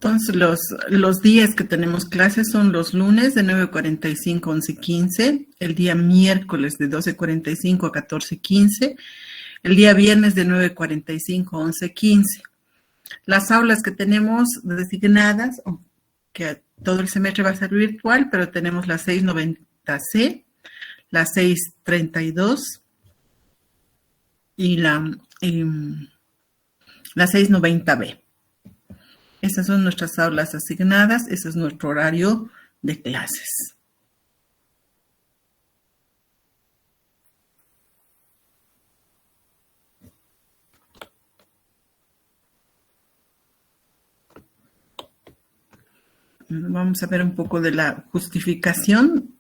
Entonces, los días que tenemos clases son los lunes de 9:45 a 11:15, el día miércoles de 12:45 a 14:15, el día viernes de 9:45 a 11:15. Las aulas que tenemos designadas, que todo el semestre va a ser virtual, pero tenemos la 690C, la 632 y la 690B. Esas son nuestras aulas asignadas, ese es nuestro horario de clases. Vamos a ver un poco de la justificación.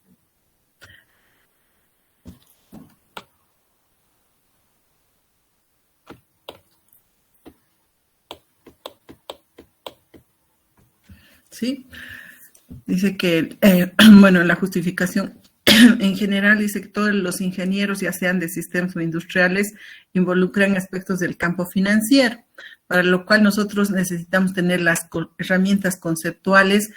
¿Sí? Dice que, bueno, la justificación en general dice que todos los ingenieros, ya sean de sistemas o industriales, involucran aspectos del campo financiero, para lo cual nosotros necesitamos tener las herramientas conceptuales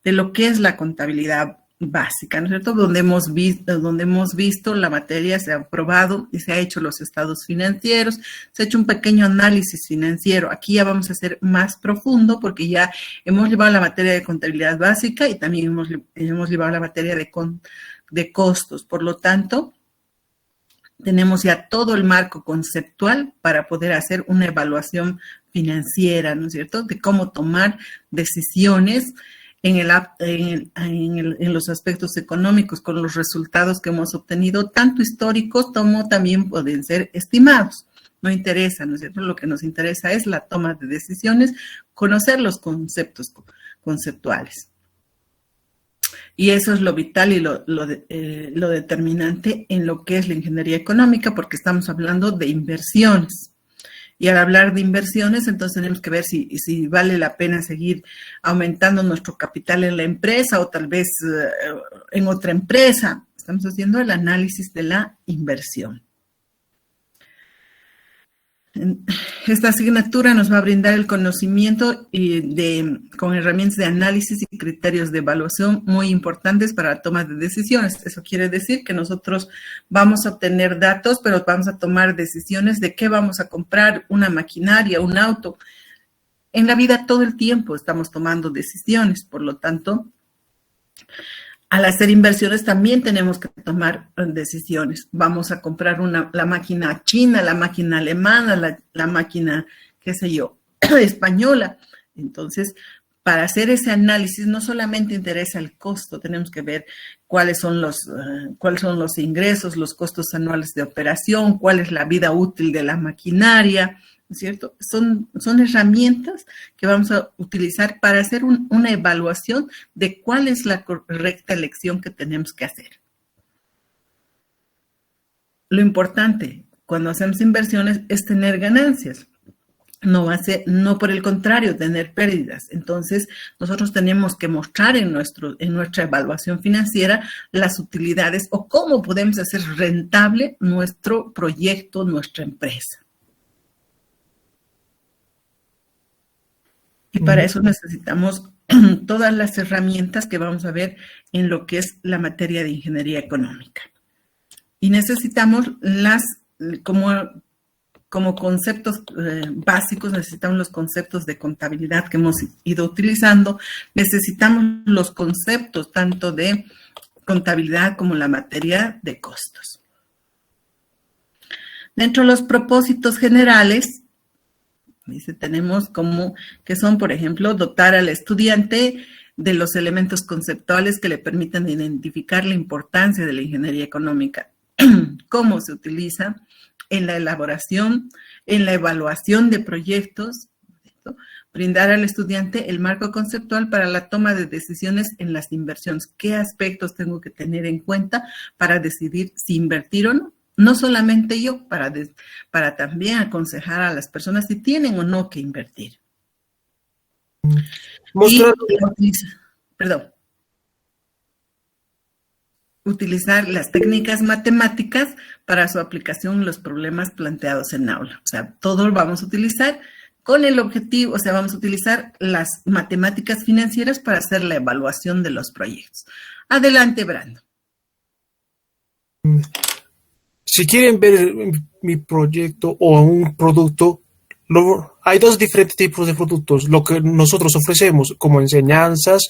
de lo que es la contabilidad básica, ¿no es cierto? Donde hemos visto la materia, se ha aprobado y se ha hecho los estados financieros, se ha hecho un pequeño análisis financiero. Aquí ya vamos a ser más profundo porque ya hemos llevado la materia de contabilidad básica y también hemos llevado la materia de costos. Por lo tanto, tenemos ya todo el marco conceptual para poder hacer una evaluación financiera, ¿no es cierto? De cómo tomar decisiones en los aspectos económicos con los resultados que hemos obtenido, tanto históricos como también pueden ser estimados. No interesa, ¿no es cierto? Lo que nos interesa es la toma de decisiones, conocer los conceptos conceptuales. Y eso es lo vital y lo determinante en lo que es la ingeniería económica, porque estamos hablando de inversiones. Y al hablar de inversiones, entonces tenemos que ver si vale la pena seguir aumentando nuestro capital en la empresa o tal vez en otra empresa. Estamos haciendo el análisis de la inversión. Esta asignatura nos va a brindar el conocimiento con herramientas de análisis y criterios de evaluación muy importantes para la toma de decisiones. Eso quiere decir que nosotros vamos a obtener datos, pero vamos a tomar decisiones de qué vamos a comprar, una maquinaria, un auto. En la vida todo el tiempo estamos tomando decisiones, por lo tanto, al hacer inversiones también tenemos que tomar decisiones. Vamos a comprar la máquina china, la máquina alemana, la máquina, qué sé yo, española. Entonces, para hacer ese análisis no solamente interesa el costo, tenemos que ver cuáles son los ingresos, los costos anuales de operación, cuál es la vida útil de la maquinaria, ¿no es cierto? Son herramientas que vamos a utilizar para hacer una evaluación de cuál es la correcta elección que tenemos que hacer. Lo importante cuando hacemos inversiones es tener ganancias. No por el contrario, tener pérdidas. Entonces, nosotros tenemos que mostrar en nuestra evaluación financiera las utilidades o cómo podemos hacer rentable nuestro proyecto, nuestra empresa. Y para eso necesitamos todas las herramientas que vamos a ver en lo que es la materia de ingeniería económica. Y necesitamos como conceptos básicos, necesitamos los conceptos de contabilidad que hemos ido utilizando, necesitamos los conceptos tanto de contabilidad como la materia de costos. Dentro de los propósitos generales, tenemos que son, por ejemplo, dotar al estudiante de los elementos conceptuales que le permitan identificar la importancia de la ingeniería económica, cómo se utiliza en la elaboración, en la evaluación de proyectos, ¿cierto? Brindar al estudiante el marco conceptual para la toma de decisiones en las inversiones. ¿Qué aspectos tengo que tener en cuenta para decidir si invertir o no? No solamente yo, para también aconsejar a las personas si tienen o no que invertir. Utilizar las técnicas matemáticas para su aplicación en los problemas planteados en aula. O sea, todo lo vamos a utilizar con el objetivo, o sea, vamos a utilizar las matemáticas financieras para hacer la evaluación de los proyectos. Adelante, Brando. Si quieren ver mi proyecto o un producto, hay dos diferentes tipos de productos. Lo que nosotros ofrecemos como enseñanzas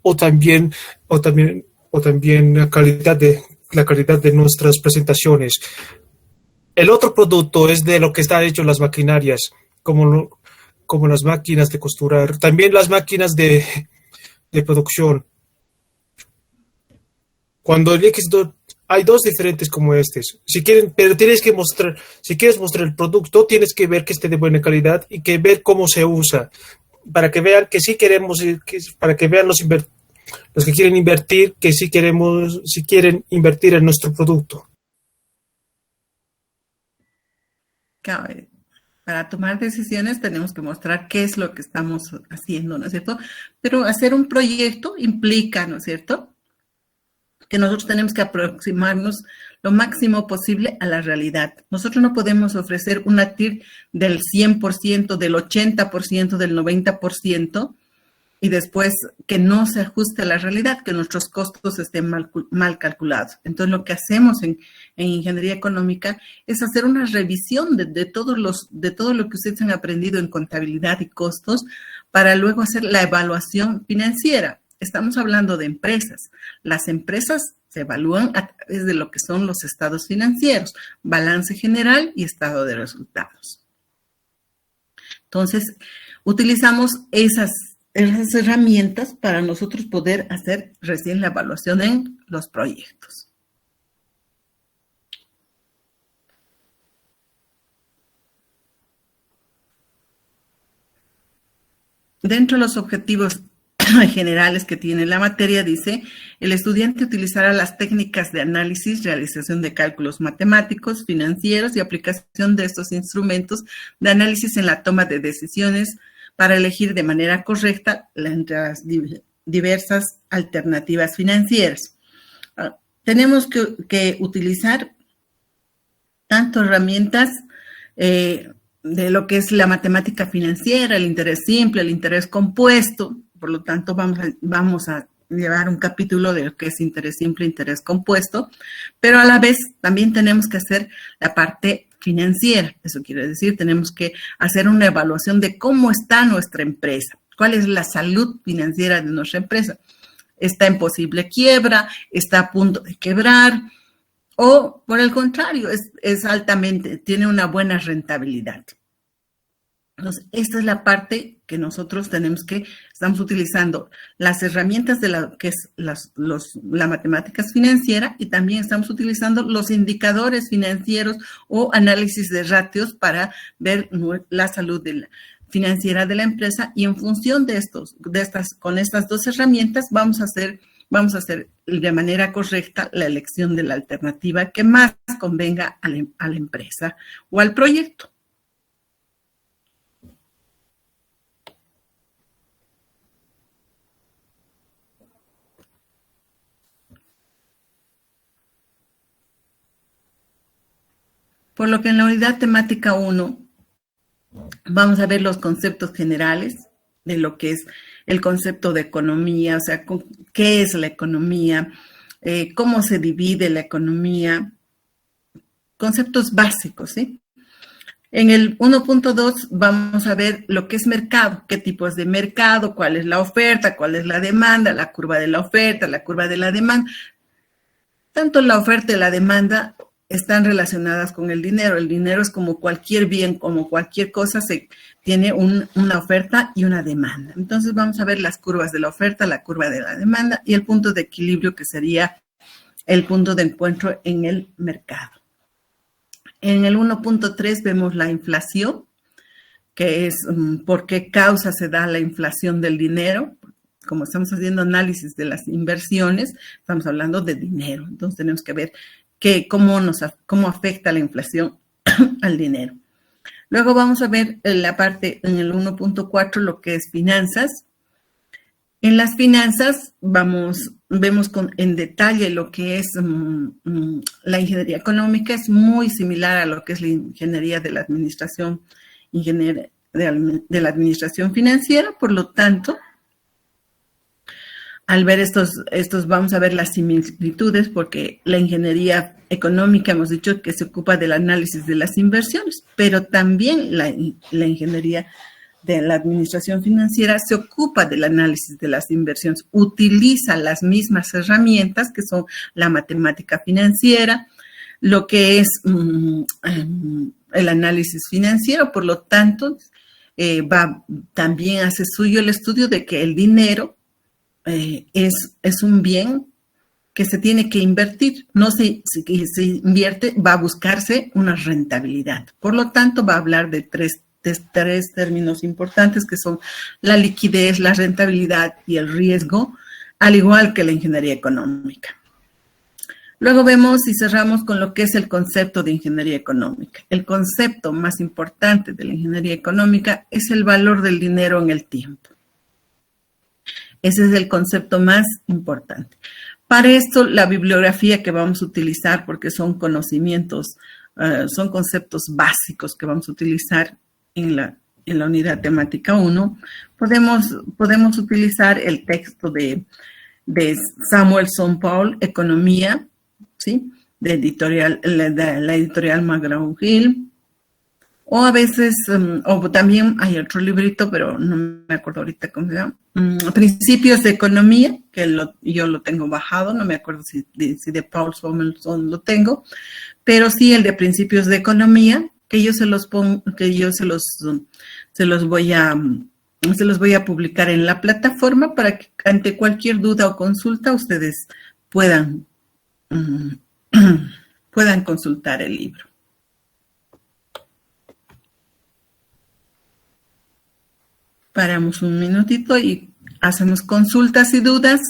o también, o también la calidad de nuestras presentaciones. El otro producto es de lo que están hechos las maquinarias, como las máquinas de costurar, también las máquinas de producción. Cuando el hay dos diferentes como estos. Si quieren, pero tienes que mostrar, si quieres mostrar el producto, tienes que ver que esté de buena calidad y que ver cómo se usa, para que vean que sí queremos, para que vean los que quieren invertir, que sí queremos, si quieren invertir en nuestro producto. Para tomar decisiones tenemos que mostrar qué es lo que estamos haciendo, ¿no es cierto? Pero hacer un proyecto implica, ¿no es cierto?, que nosotros tenemos que aproximarnos lo máximo posible a la realidad. Nosotros no podemos ofrecer una TIR del 100%, del 80%, del 90% y después que no se ajuste a la realidad, que nuestros costos estén mal calculados. Entonces, lo que hacemos en ingeniería económica es hacer una revisión de todo lo que ustedes han aprendido en contabilidad y costos para luego hacer la evaluación financiera. Estamos hablando de empresas. Las empresas se evalúan a través de lo que son los estados financieros, balance general y estado de resultados. Entonces, utilizamos esas herramientas para nosotros poder hacer recién la evaluación en los proyectos. Dentro de los objetivos generales que tiene la materia, dice, el estudiante utilizará las técnicas de análisis, realización de cálculos matemáticos, financieros y aplicación de estos instrumentos de análisis en la toma de decisiones para elegir de manera correcta entre las diversas alternativas financieras. Tenemos que utilizar tanto herramientas de lo que es la matemática financiera, el interés simple, el interés compuesto. Por lo tanto, vamos a llevar un capítulo de lo que es interés simple, interés compuesto, pero a la vez también tenemos que hacer la parte financiera. Eso quiere decir, tenemos que hacer una evaluación de cómo está nuestra empresa, cuál es la salud financiera de nuestra empresa. ¿Está en posible quiebra? ¿Está a punto de quebrar? O, por el contrario, es altamente, tiene una buena rentabilidad. Entonces, esta es la parte que nosotros estamos utilizando las herramientas de la que es la matemáticas financiera y también estamos utilizando los indicadores financieros o análisis de ratios para ver la salud financiera de la empresa y en función con estas dos herramientas vamos a hacer de manera correcta la elección de la alternativa que más convenga a la empresa o al proyecto. Por lo que en la unidad temática 1 vamos a ver los conceptos generales de lo que es el concepto de economía, o sea, qué es la economía, cómo se divide la economía, conceptos básicos, ¿sí? En el 1.2 vamos a ver lo que es mercado, qué tipos de mercado, cuál es la oferta, cuál es la demanda, la curva de la oferta, la curva de la demanda. Tanto la oferta y la demanda están relacionadas con el dinero. El dinero es como cualquier bien, como cualquier cosa, tiene una oferta y una demanda. Entonces vamos a ver las curvas de la oferta, la curva de la demanda y el punto de equilibrio que sería el punto de encuentro en el mercado. En el 1.3 vemos la inflación, que es por qué causa se da la inflación del dinero. Como estamos haciendo análisis de las inversiones, estamos hablando de dinero. Entonces tenemos que ver cómo afecta la inflación al dinero. Luego vamos a ver la parte en el 1.4 lo que es finanzas. En las finanzas vemos en detalle lo que es la ingeniería económica. Es muy similar a lo que es la ingeniería de la administración, de la administración financiera. Por lo tanto, al ver estos vamos a ver las similitudes, porque la ingeniería económica hemos dicho que se ocupa del análisis de las inversiones, pero también la ingeniería de la administración financiera se ocupa del análisis de las inversiones, utiliza las mismas herramientas que son la matemática financiera, lo que es el análisis financiero. Por lo tanto, también hace suyo el estudio de que el dinero es un bien que se tiene que invertir. No se invierte, va a buscarse una rentabilidad. Por lo tanto, va a hablar de tres términos importantes, que son la liquidez, la rentabilidad y el riesgo, al igual que la ingeniería económica. Luego vemos y cerramos con lo que es el concepto de ingeniería económica. El concepto más importante de la ingeniería económica es el valor del dinero en el tiempo. Ese es el concepto más importante. Para esto, la bibliografía que vamos a utilizar, porque son conocimientos, son conceptos básicos que vamos a utilizar en la unidad temática 1, podemos utilizar el texto de Samuelson Paul, Economía, ¿sí? De la editorial McGraw-Hill. O a veces, o también hay otro librito, pero no me acuerdo ahorita cómo se llama, Principios de Economía, que yo lo tengo bajado, no me acuerdo si de Paul Samuelson lo tengo, pero sí el de Principios de Economía, que yo se los voy a publicar en la plataforma para que ante cualquier duda o consulta ustedes puedan consultar el libro. Paramos un minutito y hacemos consultas y dudas.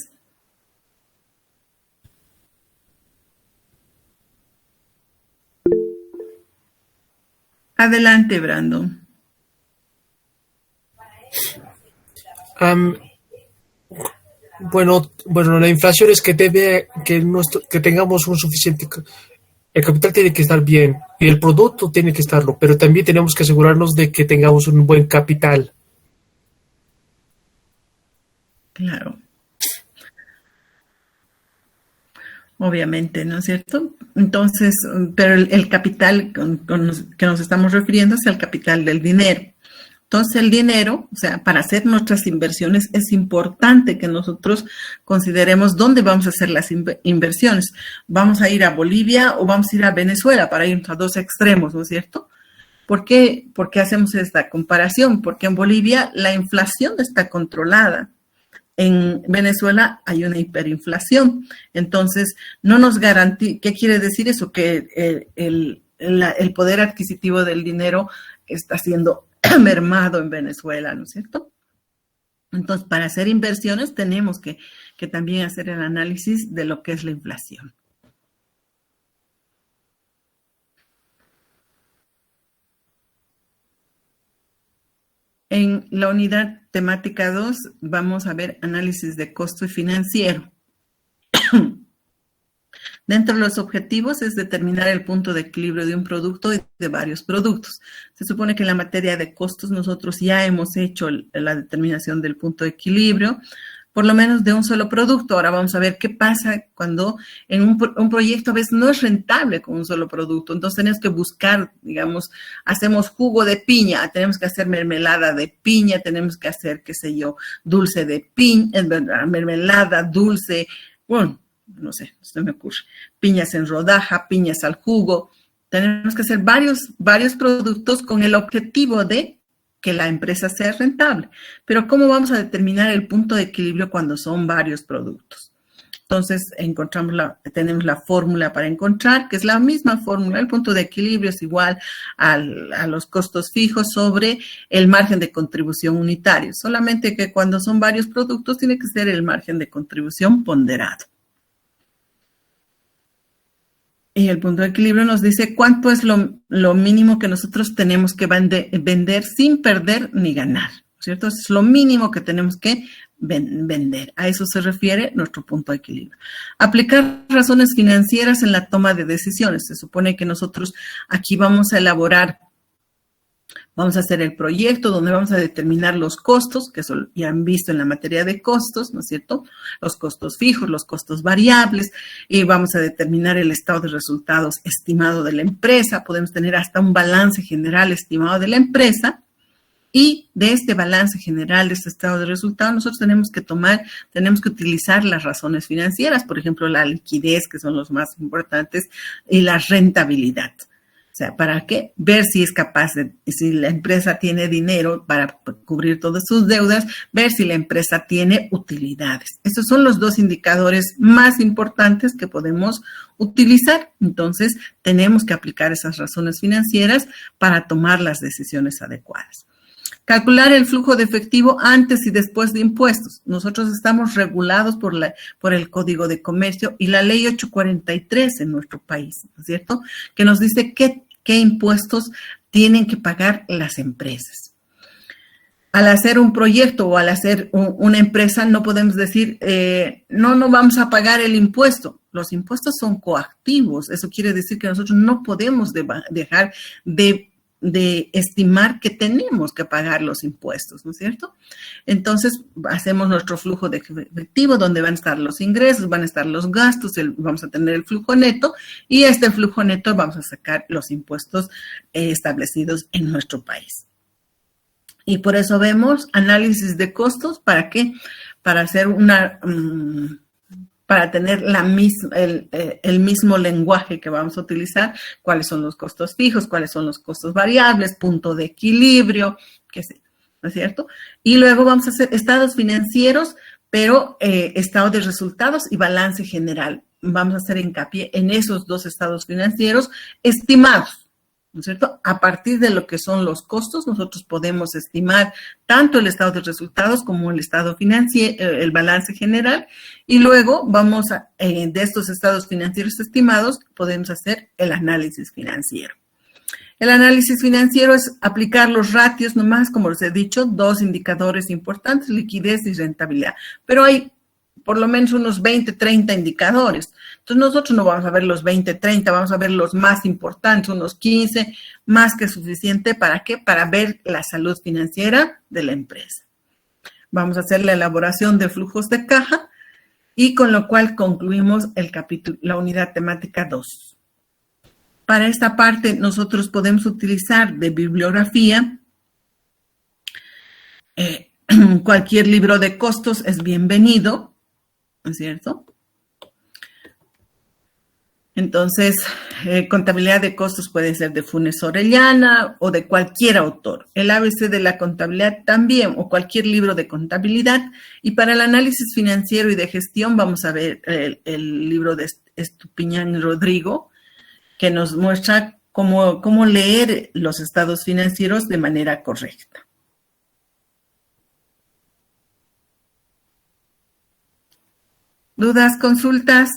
Adelante, Brandon. Bueno, la inflación es que que tengamos un suficiente. El capital tiene que estar bien y el producto tiene que estarlo, pero también tenemos que asegurarnos de que tengamos un buen capital. Claro. Obviamente, ¿no es cierto? Entonces, pero el capital que nos estamos refiriendo es el capital del dinero. Entonces, el dinero, o sea, para hacer nuestras inversiones es importante que nosotros consideremos dónde vamos a hacer las inversiones. ¿Vamos a ir a Bolivia o vamos a ir a Venezuela para ir a dos extremos, ¿no es cierto? ¿Por qué hacemos esta comparación? Porque en Bolivia la inflación está controlada. En Venezuela hay una hiperinflación. Entonces, no nos garantiza. ¿Qué quiere decir eso? Que el poder adquisitivo del dinero está siendo mermado en Venezuela, ¿no es cierto? Entonces, para hacer inversiones tenemos que también hacer el análisis de lo que es la inflación. En la unidad temática 2 vamos a ver análisis de costo y financiero. Dentro de los objetivos es determinar el punto de equilibrio de un producto y de varios productos. Se supone que en la materia de costos nosotros ya hemos hecho la determinación del punto de equilibrio, por lo menos de un solo producto. Ahora vamos a ver qué pasa cuando en un proyecto a veces no es rentable con un solo producto. Entonces tenemos que buscar, digamos, hacemos jugo de piña, tenemos que hacer mermelada de piña, tenemos que hacer, qué sé yo, dulce de piña, mermelada, dulce, bueno, no sé, se me ocurre, piñas en rodaja, piñas al jugo. Tenemos que hacer varios productos con el objetivo de que la empresa sea rentable. Pero ¿cómo vamos a determinar el punto de equilibrio cuando son varios productos? Entonces, tenemos la fórmula para encontrar, que es la misma fórmula. El punto de equilibrio es igual a los costos fijos sobre el margen de contribución unitario. Solamente que cuando son varios productos tiene que ser el margen de contribución ponderado. Y el punto de equilibrio nos dice cuánto es lo mínimo que nosotros tenemos que vender sin perder ni ganar, ¿cierto? Es lo mínimo que tenemos que vender. A eso se refiere nuestro punto de equilibrio. Aplicar razones financieras en la toma de decisiones. Se supone que nosotros aquí vamos a elaborar Vamos a hacer el proyecto donde vamos a determinar los costos, que eso ya han visto en la materia de costos, ¿no es cierto? Los costos fijos, los costos variables, y vamos a determinar el estado de resultados estimado de la empresa. Podemos tener hasta un balance general estimado de la empresa. Y de este balance general, de este estado de resultados, nosotros tenemos que utilizar las razones financieras, por ejemplo, la liquidez, que son los más importantes, y la rentabilidad. O sea, ¿para qué? Ver si es capaz si la empresa tiene dinero para cubrir todas sus deudas, ver si la empresa tiene utilidades. Estos son los dos indicadores más importantes que podemos utilizar. Entonces, tenemos que aplicar esas razones financieras para tomar las decisiones adecuadas. Calcular el flujo de efectivo antes y después de impuestos. Nosotros estamos regulados por el Código de Comercio y la Ley 843 en nuestro país, ¿no es cierto? Que nos dice qué impuestos tienen que pagar las empresas. Al hacer un proyecto o al hacer una empresa, no podemos decir, no vamos a pagar el impuesto. Los impuestos son coactivos. Eso quiere decir que nosotros no podemos dejar de estimar que tenemos que pagar los impuestos, ¿no es cierto? Entonces, hacemos nuestro flujo de efectivo, donde van a estar los ingresos, van a estar los gastos, vamos a tener el flujo neto, y este flujo neto vamos a sacar los impuestos establecidos en nuestro país. Y por eso vemos análisis de costos, ¿para qué? Para hacer para tener el mismo lenguaje que vamos a utilizar, cuáles son los costos fijos, cuáles son los costos variables, punto de equilibrio, qué sé, ¿no es cierto? Y luego vamos a hacer estados financieros, pero estado de resultados y balance general. Vamos a hacer hincapié en esos dos estados financieros estimados, ¿no es cierto? A partir de lo que son los costos, nosotros podemos estimar tanto el estado de resultados como el estado financiero, el balance general, y luego de estos estados financieros estimados, podemos hacer el análisis financiero. El análisis financiero es aplicar los ratios, nomás, como les he dicho, dos indicadores importantes, liquidez y rentabilidad, pero hay por lo menos unos 20, 30 indicadores. Entonces, nosotros no vamos a ver los 20, 30, vamos a ver los más importantes, unos 15, más que suficiente. ¿Para qué? Para ver la salud financiera de la empresa. Vamos a hacer la elaboración de flujos de caja y con lo cual concluimos el capítulo, la unidad temática 2. Para esta parte, nosotros podemos utilizar de bibliografía cualquier libro de costos es bienvenido, ¿no es cierto? Entonces, contabilidad de costos puede ser de Funes Orellana o de cualquier autor. El ABC de la contabilidad también, o cualquier libro de contabilidad. Y para el análisis financiero y de gestión vamos a ver el libro de Estupiñán y Rodrigo, que nos muestra cómo leer los estados financieros de manera correcta. ¿Dudas, consultas?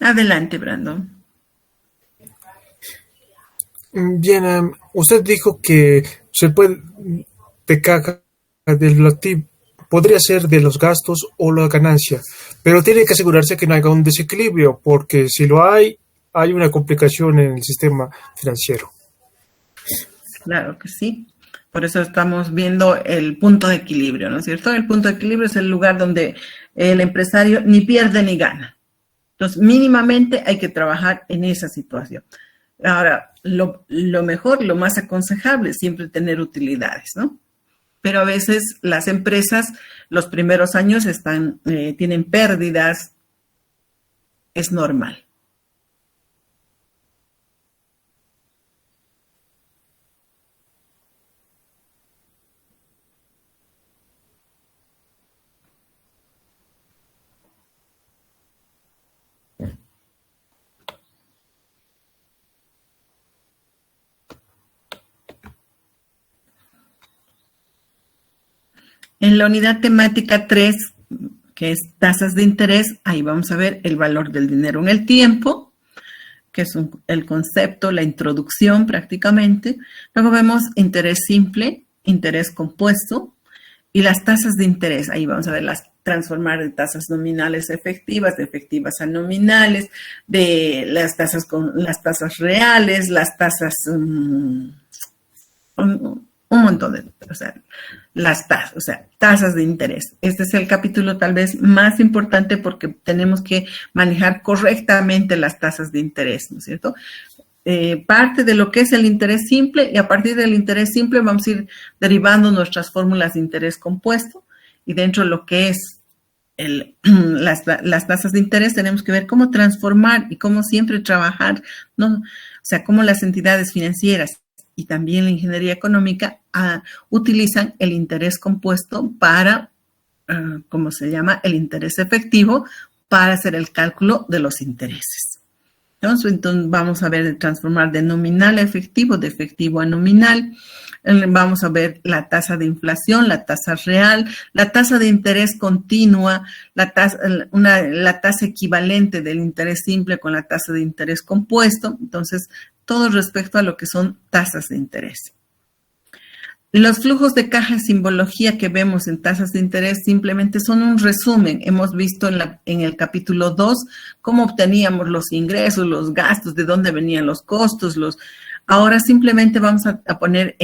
Adelante, Brandon. Bien, usted dijo que se puede de caja del activo, podría ser de los gastos o la ganancia, pero tiene que asegurarse que no haya un desequilibrio, porque si lo hay una complicación en el sistema financiero. Claro que sí. Por eso estamos viendo el punto de equilibrio, ¿no es cierto? El punto de equilibrio es el lugar donde el empresario ni pierde ni gana. Entonces, mínimamente hay que trabajar en esa situación. Ahora, lo mejor, lo más aconsejable es siempre tener utilidades, ¿no? Pero a veces las empresas, los primeros años tienen pérdidas, es normal. En la unidad temática 3, que es tasas de interés, ahí vamos a ver el valor del dinero en el tiempo, que es el concepto, la introducción prácticamente. Luego vemos interés simple, interés compuesto, y las tasas de interés. Ahí vamos a ver transformar de tasas nominales a efectivas a nominales, de las tasas con las tasas reales, las tasas, un montón de, o sea, tasas de interés. Este es el capítulo tal vez más importante porque tenemos que manejar correctamente las tasas de interés, ¿no es cierto? Parte de lo que es el interés simple, y a partir del interés simple vamos a ir derivando nuestras fórmulas de interés compuesto, y dentro de lo que es las tasas de interés tenemos que ver cómo transformar y cómo siempre trabajar, ¿no? O sea, cómo las entidades financieras y también la ingeniería económica utilizan el interés compuesto para, ¿cómo se llama? El interés efectivo para hacer el cálculo de los intereses. Entonces vamos a ver transformar de nominal a efectivo, de efectivo a nominal. Vamos a ver la tasa de inflación, la tasa real, la tasa de interés continua, la tasa equivalente del interés simple con la tasa de interés compuesto. Entonces, todo respecto a lo que son tasas de interés. Los flujos de caja simbología que vemos en tasas de interés simplemente son un resumen. Hemos visto en el capítulo 2 cómo obteníamos los ingresos, los gastos, de dónde venían los costos. Ahora simplemente vamos a poner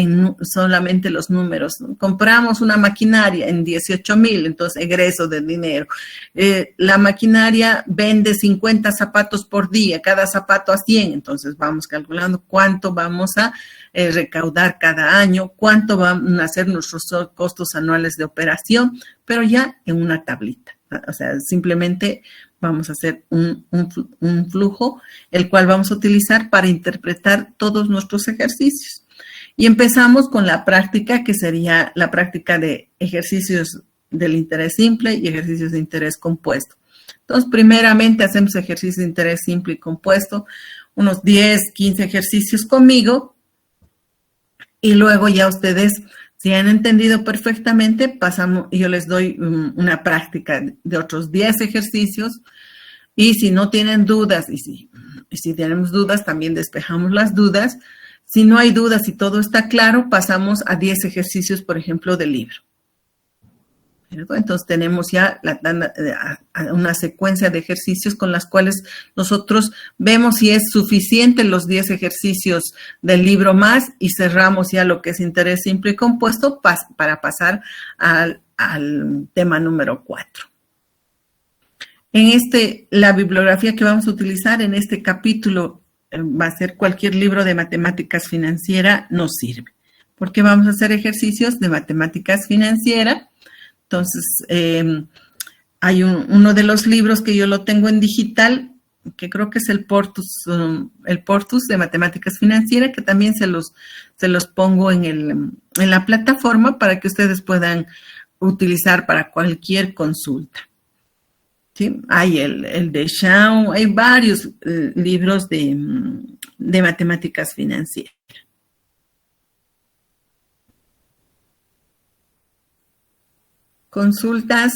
solamente los números. Compramos una maquinaria en 18,000, entonces egreso de dinero. La maquinaria vende 50 zapatos por día, cada zapato a 100, entonces vamos calculando cuánto vamos a recaudar cada año, cuánto van a ser nuestros costos anuales de operación, pero ya en una tablita. O sea, simplemente vamos a hacer un flujo, el cual vamos a utilizar para interpretar todos nuestros ejercicios. Y empezamos con la práctica, que sería la práctica de ejercicios del interés simple y ejercicios de interés compuesto. Entonces, primeramente hacemos ejercicios de interés simple y compuesto, unos 10, 15 ejercicios conmigo, y luego ya ustedes, si han entendido perfectamente, pasamos, yo les doy una práctica de otros 10 ejercicios, y si no tienen dudas, y si tenemos dudas, también despejamos las dudas. Si no hay dudas y todo está claro, pasamos a 10 ejercicios, por ejemplo, del libro. Entonces tenemos ya una secuencia de ejercicios con las cuales nosotros vemos si es suficiente los 10 ejercicios del libro más, y cerramos ya lo que es interés simple y compuesto para pasar al tema número 4. La bibliografía que vamos a utilizar en este capítulo va a ser cualquier libro de matemáticas financiera, nos sirve, porque vamos a hacer ejercicios de matemáticas financiera. Entonces, hay uno de los libros que yo lo tengo en digital, que creo que es el Portus de matemáticas financieras, que también se los pongo en la plataforma para que ustedes puedan utilizar para cualquier consulta. ¿Sí? Hay el de Shaw, hay varios libros de matemáticas financieras. Consultas.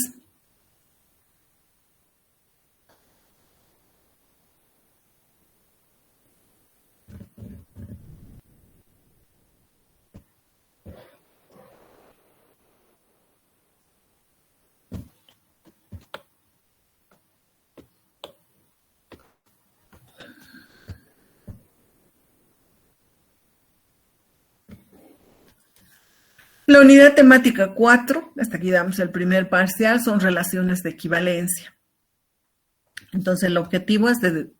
La unidad temática 4, hasta aquí damos el primer parcial, son relaciones de equivalencia. Entonces, el objetivo es de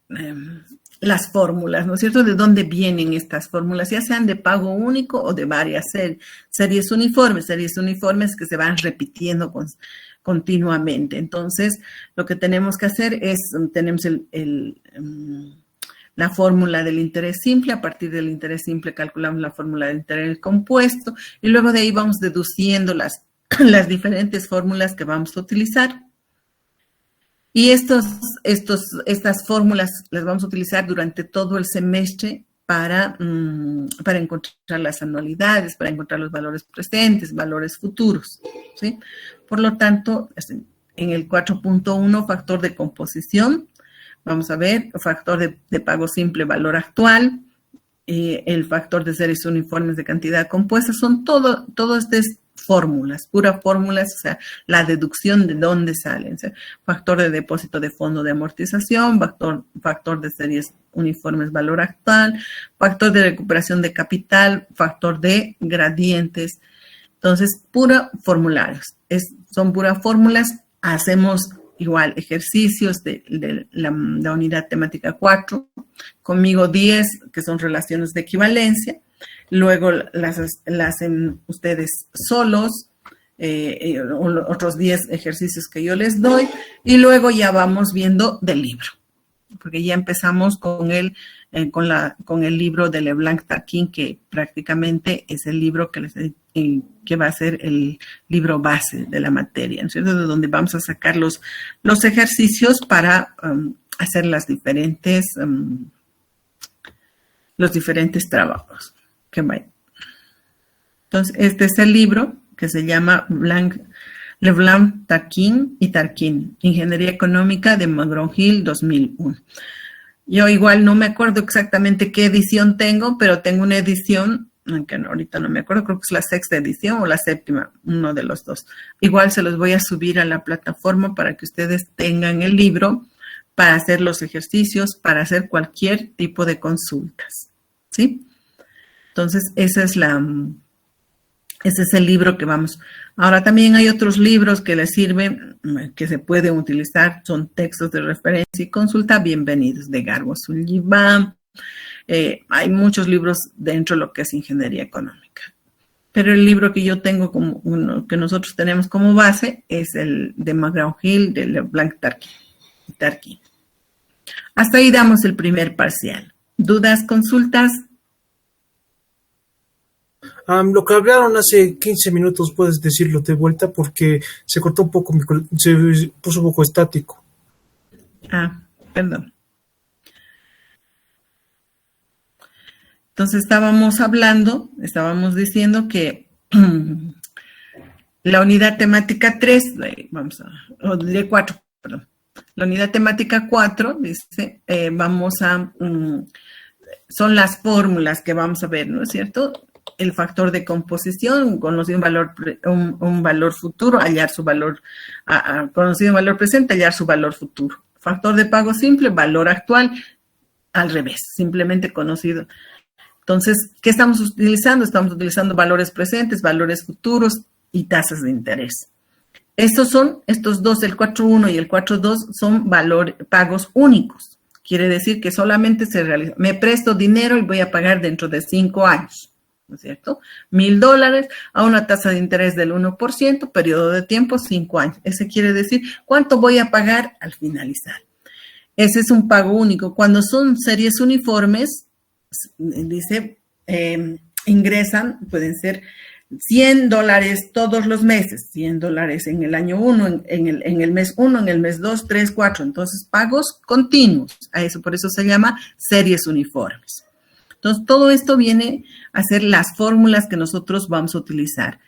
las fórmulas, ¿no es cierto? ¿De dónde vienen estas fórmulas? Ya sean de pago único o de varias series uniformes que se van repitiendo continuamente. Entonces, lo que tenemos que hacer es, tenemos la fórmula del interés simple. A partir del interés simple calculamos la fórmula del interés compuesto, y luego de ahí vamos deduciendo las diferentes fórmulas que vamos a utilizar. Y estas fórmulas las vamos a utilizar durante todo el semestre para encontrar las anualidades, para encontrar los valores presentes, valores futuros, ¿sí? Por lo tanto, en el 4.1, factor de composición, vamos a ver factor de pago simple, valor actual. el factor de series uniformes de cantidad compuesta, son todo estas fórmulas, puras fórmulas, o sea, la deducción de dónde salen. O sea, factor de depósito de fondo de amortización, factor de series uniformes valor actual, factor de recuperación de capital, factor de gradientes. Entonces, pura formularios. Son puras fórmulas. Hacemos igual ejercicios de la unidad temática 4, conmigo 10, que son relaciones de equivalencia. Luego las hacen ustedes solos, otros 10 ejercicios que yo les doy, y luego ya vamos viendo del libro, porque ya empezamos con el libro de Leblanc-Tarquin, que prácticamente es el libro que va a ser el libro base de la materia, ¿no es cierto? De donde vamos a sacar los ejercicios para hacer los diferentes trabajos. Entonces, este es el libro que se llama Leblanc-Tarquin y Tarquin, Ingeniería Económica de McGraw-Hill 2001. Yo igual no me acuerdo exactamente qué edición tengo, pero tengo una edición, aunque ahorita no me acuerdo, creo que es la 6ª edición o la 7ª, uno de los dos. Igual se los voy a subir a la plataforma para que ustedes tengan el libro para hacer los ejercicios, para hacer cualquier tipo de consultas, ¿sí? Entonces, ese es el libro que vamos. Ahora también hay otros libros que les sirven, que se pueden utilizar, son textos de referencia y consulta, bienvenidos, de Garbo Sullivan. Hay muchos libros dentro de lo que es ingeniería económica. Pero el libro que yo tengo, que nosotros tenemos como base, es el de McGraw-Hill, de Leblanc-Tarquin. Hasta ahí damos el primer parcial. ¿Dudas, consultas? Lo que hablaron hace 15 minutos, puedes decirlo de vuelta porque se cortó un poco, se puso un poco estático. Perdón. Entonces estábamos diciendo que la unidad temática 3, de 4, perdón. La unidad temática 4, dice, son las fórmulas que vamos a ver, ¿no es cierto? El factor de composición, conocido un valor futuro, hallar su valor, conocido un valor presente, hallar su valor futuro. Factor de pago simple, valor actual, al revés, simplemente conocido. Entonces, ¿qué estamos utilizando? Estamos utilizando valores presentes, valores futuros y tasas de interés. Estos dos, el 4.1 y el 4.2, son pagos únicos. Quiere decir que solamente se realiza. Me presto dinero y voy a pagar dentro de 5 años. ¿No es cierto? $1,000 a una tasa de interés del 1%, periodo de tiempo 5 años. Ese quiere decir cuánto voy a pagar al finalizar. Ese es un pago único. Cuando son series uniformes, dice, ingresan, pueden ser $100 todos los meses, $100 en el año 1, en el mes 1, en el mes 2, 3, 4. Entonces, pagos continuos. Por eso se llama series uniformes. Entonces, todo esto viene a ser las fórmulas que nosotros vamos a utilizar.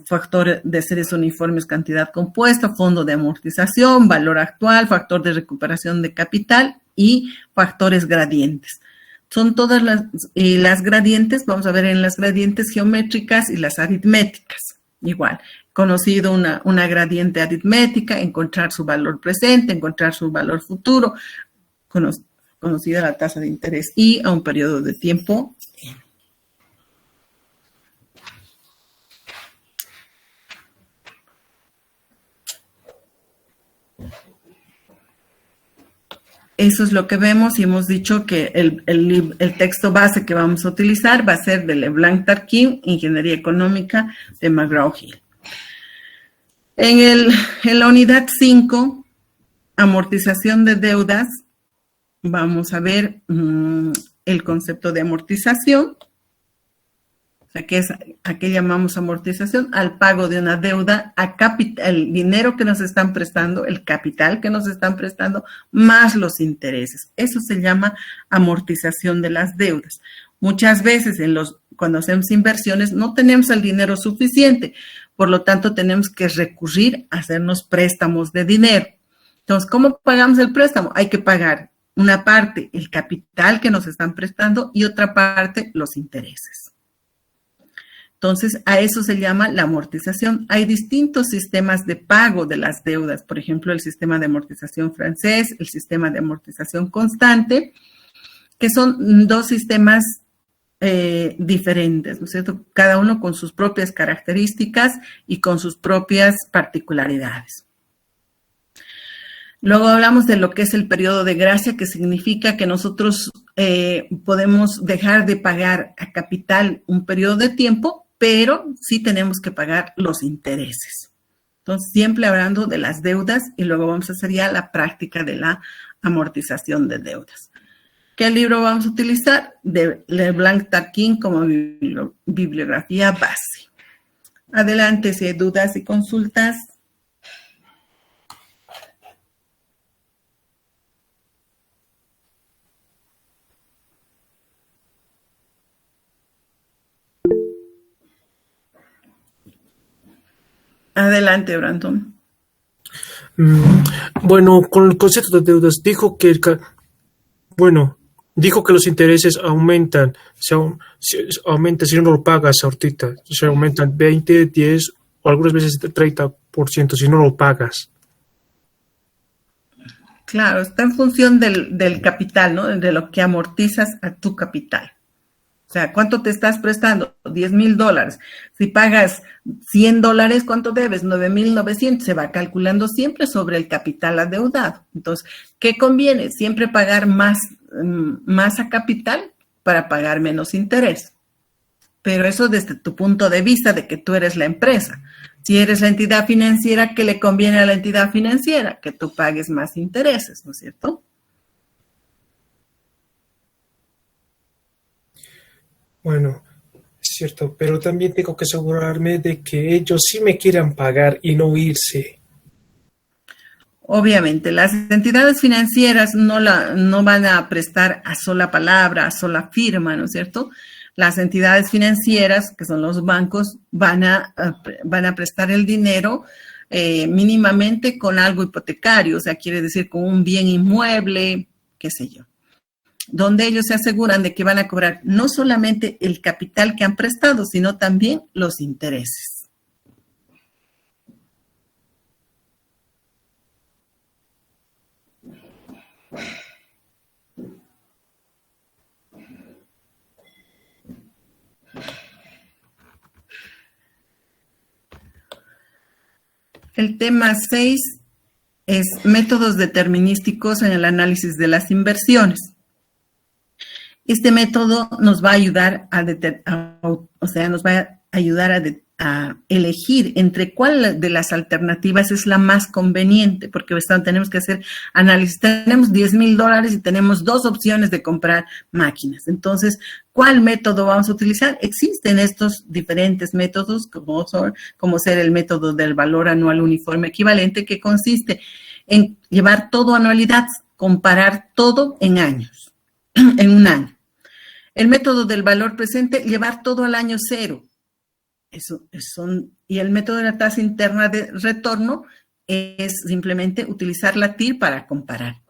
Factor de series uniformes, cantidad compuesta, fondo de amortización, valor actual, factor de recuperación de capital y factores gradientes. Son todas las gradientes, vamos a ver en las gradientes geométricas y las aritméticas. Igual, conocido una gradiente aritmética, encontrar su valor presente, encontrar su valor futuro, conocida la tasa de interés y a un periodo de tiempo. Eso es lo que vemos y hemos dicho que el texto base que vamos a utilizar va a ser de Leblanc-Tarquin, Ingeniería Económica de McGraw-Hill. En la unidad 5, amortización de deudas, vamos a ver el concepto de amortización, o sea, que es a qué llamamos amortización, al pago de una deuda, el dinero que nos están prestando, el capital que nos están prestando, más los intereses. Eso se llama amortización de las deudas. Muchas veces cuando hacemos inversiones no tenemos el dinero suficiente, por lo tanto tenemos que recurrir a hacernos préstamos de dinero. Entonces, ¿cómo pagamos el préstamo? Hay que pagar Una parte, el capital que nos están prestando y otra parte, los intereses. Entonces, a eso se llama la amortización. Hay distintos sistemas de pago de las deudas. Por ejemplo, el sistema de amortización francés, el sistema de amortización constante, que son dos sistemas diferentes, ¿no es cierto? Cada uno con sus propias características y con sus propias particularidades. Luego hablamos de lo que es el periodo de gracia, que significa que nosotros podemos dejar de pagar a capital un periodo de tiempo, pero sí tenemos que pagar los intereses. Entonces, siempre hablando de las deudas y luego vamos a hacer ya la práctica de la amortización de deudas. ¿Qué libro vamos a utilizar? De Leblanc-Tarquin como bibliografía base. Adelante, si hay dudas y consultas. Adelante, Brandon. Bueno, con el concepto de deudas, dijo que los intereses aumentan, aumenta si no lo pagas ahorita, se aumentan 20, 10 o algunas veces 30% si no lo pagas. Claro, está en función del capital, ¿no? De lo que amortizas a tu capital. O sea, ¿cuánto te estás prestando? $10,000. Si pagas $100, ¿cuánto debes? 9,900. Se va calculando siempre sobre el capital adeudado. Entonces, ¿qué conviene? Siempre pagar más a capital para pagar menos interés. Pero eso desde tu punto de vista de que tú eres la empresa. Si eres la entidad financiera, ¿qué le conviene a la entidad financiera? Que tú pagues más intereses, ¿no es cierto? Bueno, es cierto, pero también tengo que asegurarme de que ellos sí me quieran pagar y no irse. Obviamente, las entidades financieras no van a prestar a sola palabra, a sola firma, ¿no es cierto? Las entidades financieras, que son los bancos, van a prestar el dinero mínimamente con algo hipotecario, o sea, quiere decir con un bien inmueble, qué sé yo, donde ellos se aseguran de que van a cobrar no solamente el capital que han prestado, sino también los intereses. El tema 6 es métodos determinísticos en el análisis de las inversiones. Este método nos va a ayudar a elegir entre cuál de las alternativas es la más conveniente, porque tenemos que hacer análisis. Tenemos $10,000 y tenemos dos opciones de comprar máquinas. Entonces, ¿cuál método vamos a utilizar? Existen estos diferentes métodos, como ser el método del valor anual uniforme equivalente, que consiste en llevar todo a anualidad, comparar todo en años, en un año. El método del valor presente, llevar todo al año cero. Y el método de la tasa interna de retorno es simplemente utilizar la TIR para comparar.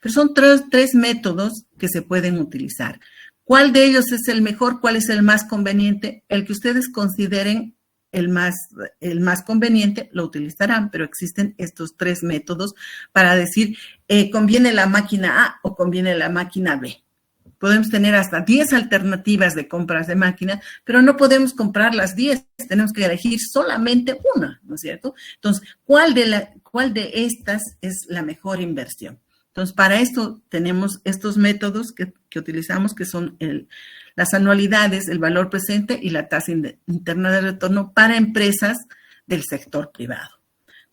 Pero son tres métodos que se pueden utilizar. ¿Cuál de ellos es el mejor? ¿Cuál es el más conveniente? El que ustedes consideren el más conveniente lo utilizarán, pero existen estos tres métodos para decir, ¿conviene la máquina A o conviene la máquina B? Podemos tener hasta 10 alternativas de compras de máquina, pero no podemos comprar las 10. Tenemos que elegir solamente una, ¿no es cierto? Entonces, ¿cuál de estas es la mejor inversión? Entonces, para esto tenemos estos métodos que utilizamos, que son las anualidades, el valor presente y la tasa interna de retorno para empresas del sector privado.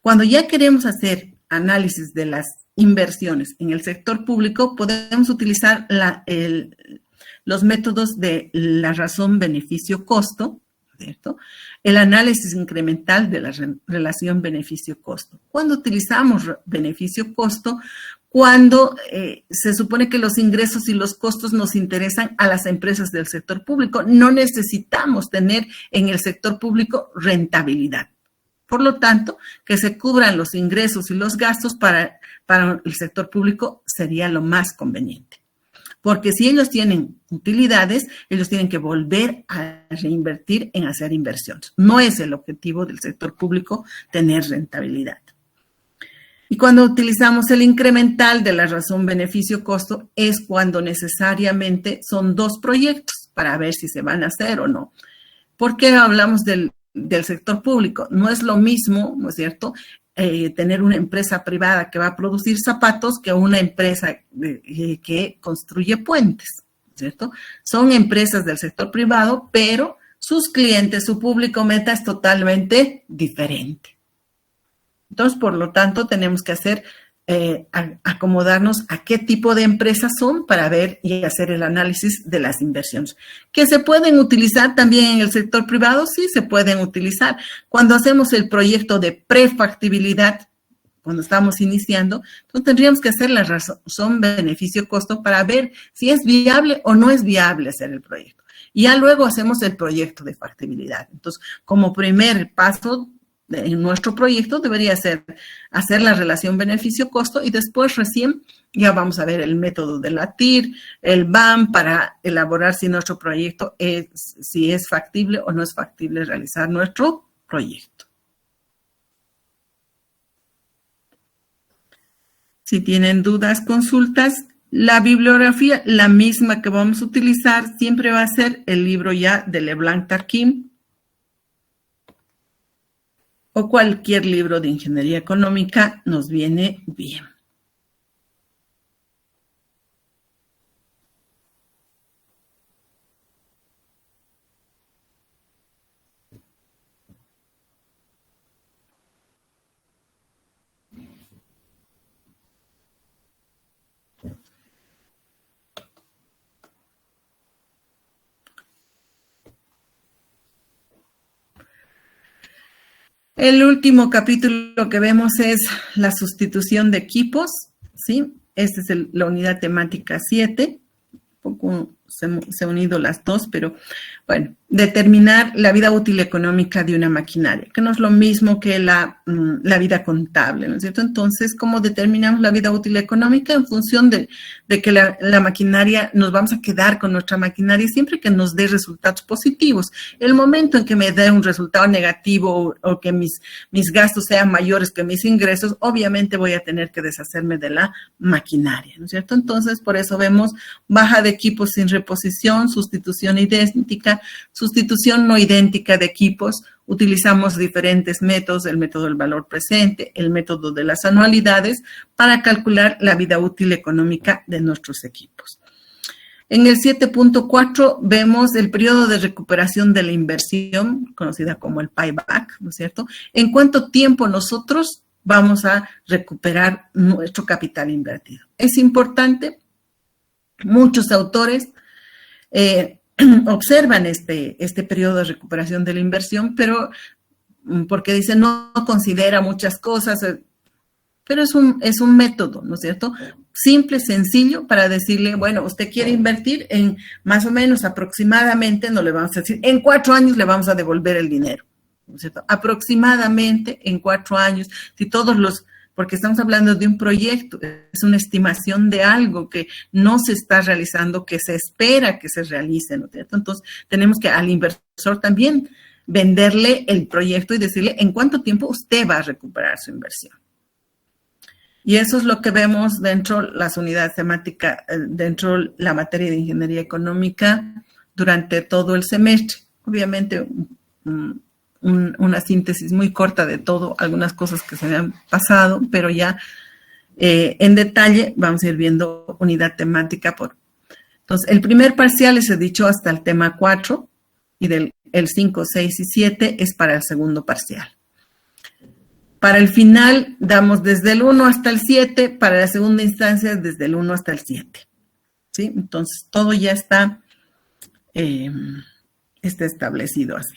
Cuando ya queremos hacer análisis de las inversiones en el sector público, podemos utilizar los métodos de la razón beneficio-costo, ¿cierto? El análisis incremental de la relación beneficio-costo. Cuando utilizamos beneficio-costo, cuando se supone que los ingresos y los costos nos interesan a las empresas del sector público, no necesitamos tener en el sector público rentabilidad. Por lo tanto, que se cubran los ingresos y los gastos para el sector público sería lo más conveniente. Porque si ellos tienen utilidades, ellos tienen que volver a reinvertir en hacer inversiones. No es el objetivo del sector público tener rentabilidad. Y cuando utilizamos el incremental de la razón beneficio-costo es cuando necesariamente son dos proyectos para ver si se van a hacer o no. ¿Por qué hablamos del sector público? No es lo mismo, ¿no es cierto?, tener una empresa privada que va a producir zapatos que una empresa que construye puentes, ¿cierto? Son empresas del sector privado, pero sus clientes, su público meta es totalmente diferente. Entonces, por lo tanto, tenemos que acomodarnos a qué tipo de empresas son para ver y hacer el análisis de las inversiones. ¿Que se pueden utilizar también en el sector privado? Sí, se pueden utilizar. Cuando hacemos el proyecto de prefactibilidad, cuando estamos iniciando, entonces tendríamos que hacer la razón beneficio-costo para ver si es viable o no es viable hacer el proyecto. Y ya luego hacemos el proyecto de factibilidad. Entonces, como primer paso en nuestro proyecto debería ser hacer la relación beneficio-costo y después recién ya vamos a ver el método de la TIR, el BAM para elaborar si nuestro proyecto si es factible o no es factible realizar nuestro proyecto. Si tienen dudas, consultas, la bibliografía, la misma que vamos a utilizar, siempre va a ser el libro ya de Leblanc-Tarquin, o cualquier libro de ingeniería económica nos viene bien. El último capítulo que vemos es la sustitución de equipos, ¿sí? Esta es la unidad temática 7. Un poco se han unido las dos, pero bueno, determinar la vida útil económica de una maquinaria, que no es lo mismo que la vida contable, ¿no es cierto? Entonces, ¿cómo determinamos la vida útil económica? En función de que la maquinaria, nos vamos a quedar con nuestra maquinaria siempre que nos dé resultados positivos. El momento en que me dé un resultado negativo o que mis gastos sean mayores que mis ingresos, obviamente voy a tener que deshacerme de la maquinaria, ¿no es cierto? Entonces, por eso vemos baja de equipos sin reposición, sustitución idéntica, sustitución no idéntica de equipos. Utilizamos diferentes métodos, el método del valor presente, el método de las anualidades, para calcular la vida útil económica de nuestros equipos. En el 7.4 vemos el periodo de recuperación de la inversión, conocida como el payback, ¿no es cierto? En cuánto tiempo nosotros vamos a recuperar nuestro capital invertido. Es importante, muchos autores observan este periodo de recuperación de la inversión, pero porque dicen no considera muchas cosas, pero es un método, ¿no es cierto? Simple, sencillo, para decirle, bueno, usted quiere invertir en más o menos aproximadamente, no le vamos a decir, en 4 años le vamos a devolver el dinero, ¿no es cierto? Aproximadamente en 4 años, si porque estamos hablando de un proyecto, es una estimación de algo que no se está realizando, que se espera que se realice, ¿no es cierto? Entonces, tenemos que al inversor también venderle el proyecto y decirle en cuánto tiempo usted va a recuperar su inversión. Y eso es lo que vemos dentro de las unidades temáticas, dentro de la materia de ingeniería económica durante todo el semestre. Obviamente, una síntesis muy corta de todo, algunas cosas que se me han pasado, pero ya en detalle vamos a ir viendo unidad temática por. Entonces, el primer parcial es dicho hasta el tema 4 y el 5, 6 y 7 es para el segundo parcial. Para el final damos desde el 1 hasta el 7, para la segunda instancia desde el 1 hasta el 7. ¿Sí? Entonces, todo ya está establecido así.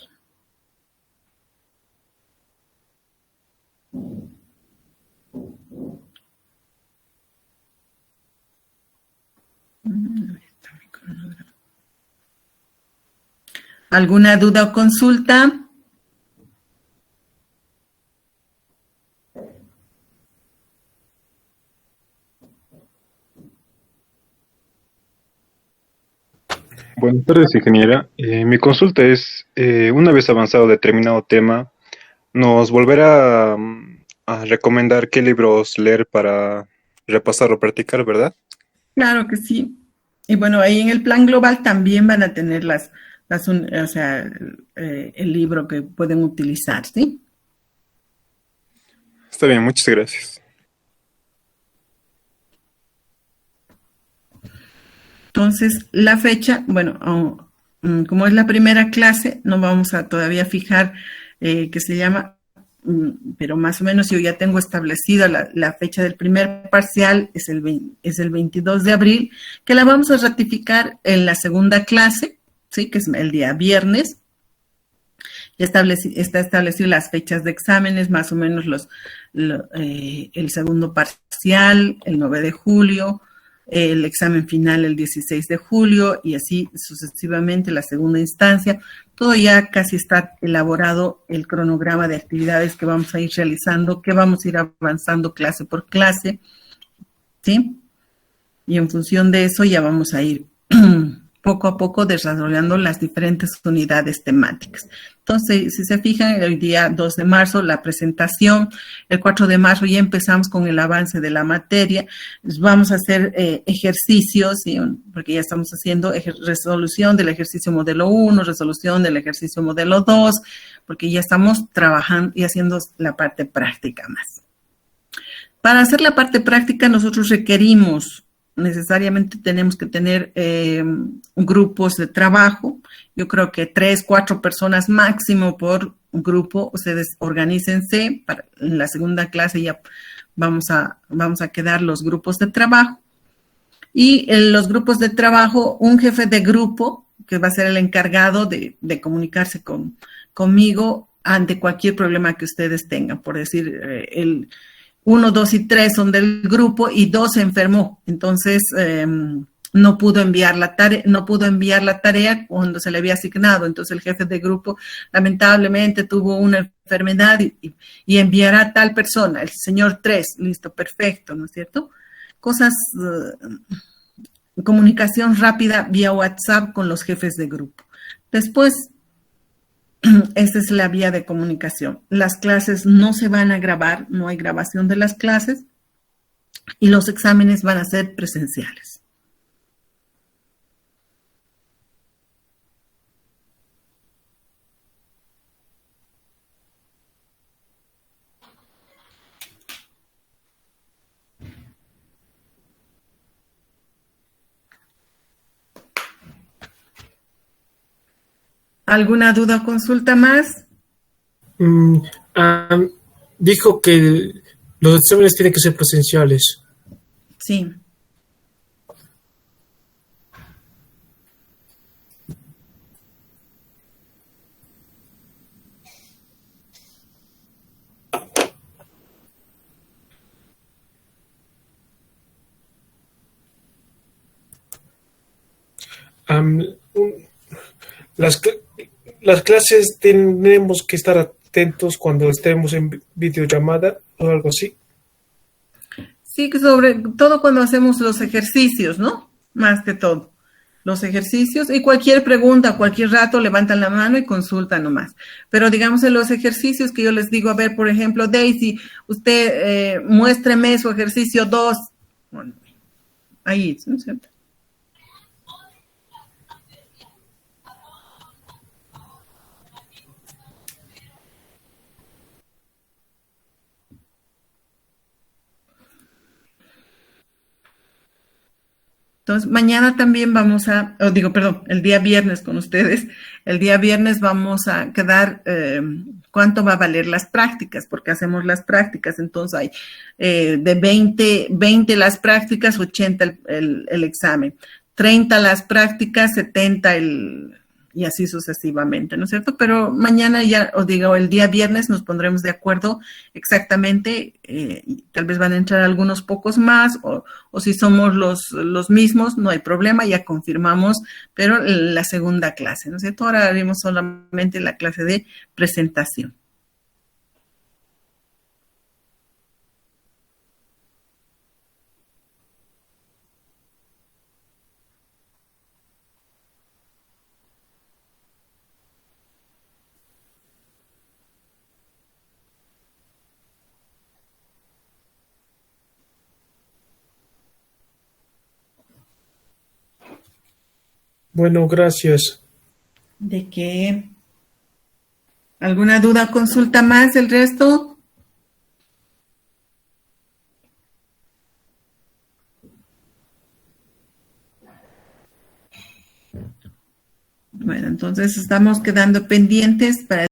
¿Alguna duda o consulta? Buenas tardes, ingeniera. Mi consulta es, una vez avanzado determinado tema, ¿nos volverá a recomendar qué libros leer para repasar o practicar, verdad? Claro que sí. Y bueno, ahí en el plan global también van a tener o sea, el libro que pueden utilizar, ¿sí? Está bien, muchas gracias. Entonces, la fecha, bueno, como es la primera clase, no vamos a todavía fijar que se llama, pero más o menos yo ya tengo establecida la fecha del primer parcial, es el 22 de abril, que la vamos a ratificar en la segunda clase, ¿sí? Que es el día viernes. Está establecido las fechas de exámenes, más o menos el segundo parcial, el 9 de julio, el examen final el 16 de julio y así sucesivamente la segunda instancia. Todo ya casi está elaborado el cronograma de actividades que vamos a ir realizando, que vamos a ir avanzando clase por clase, ¿sí? Y en función de eso ya vamos a ir poco a poco desarrollando las diferentes unidades temáticas. Entonces, si se fijan, el día 2 de marzo la presentación, el 4 de marzo ya empezamos con el avance de la materia, vamos a hacer ejercicios, ¿sí? Porque ya estamos haciendo resolución del ejercicio modelo 1, resolución del ejercicio modelo 2, porque ya estamos trabajando y haciendo la parte práctica más. Para hacer la parte práctica nosotros requerimos necesariamente tenemos que tener grupos de trabajo. Yo creo que 3, 4 personas máximo por grupo. Ustedes organícense. En la segunda clase ya vamos a quedar los grupos de trabajo. Y en los grupos de trabajo, un jefe de grupo que va a ser el encargado de comunicarse conmigo ante cualquier problema que ustedes tengan. Por decir, el 1, 2 y 3 son del grupo y 2 se enfermó. Entonces, no pudo enviar la tarea cuando se le había asignado. Entonces, el jefe de grupo lamentablemente tuvo una enfermedad y enviará a tal persona, el señor 3, listo, perfecto, ¿no es cierto? Cosas, comunicación rápida vía WhatsApp con los jefes de grupo. Después, esta es la vía de comunicación. Las clases no se van a grabar, no hay grabación de las clases y los exámenes van a ser presenciales. ¿Alguna duda o consulta más? Mm, ah, Dijo que los exámenes tienen que ser presenciales. Sí. Am, las, las clases tenemos que estar atentos cuando estemos en videollamada o algo así. Sí, sobre todo cuando hacemos los ejercicios, ¿no? Más que todo. Los ejercicios y cualquier pregunta, cualquier rato levantan la mano y consultan nomás. Pero digamos en los ejercicios que yo les digo, a ver, por ejemplo, Daisy, usted muéstreme su ejercicio 2. Bueno, ahí, ¿no es cierto? Entonces, mañana también perdón, el día viernes con ustedes, el día viernes vamos a quedar cuánto va a valer las prácticas, porque hacemos las prácticas, entonces hay de 20 las prácticas, 80 el examen, 30 las prácticas, 70 y así sucesivamente, ¿no es cierto? Pero mañana ya, os digo, el día viernes nos pondremos de acuerdo exactamente, tal vez van a entrar algunos pocos más o si somos los mismos, no hay problema, ya confirmamos, pero la segunda clase, ¿no es cierto? Ahora vimos solamente la clase de presentación. Bueno, gracias. ¿De qué? ¿Alguna duda o consulta más? ¿El resto? Bueno, entonces estamos quedando pendientes para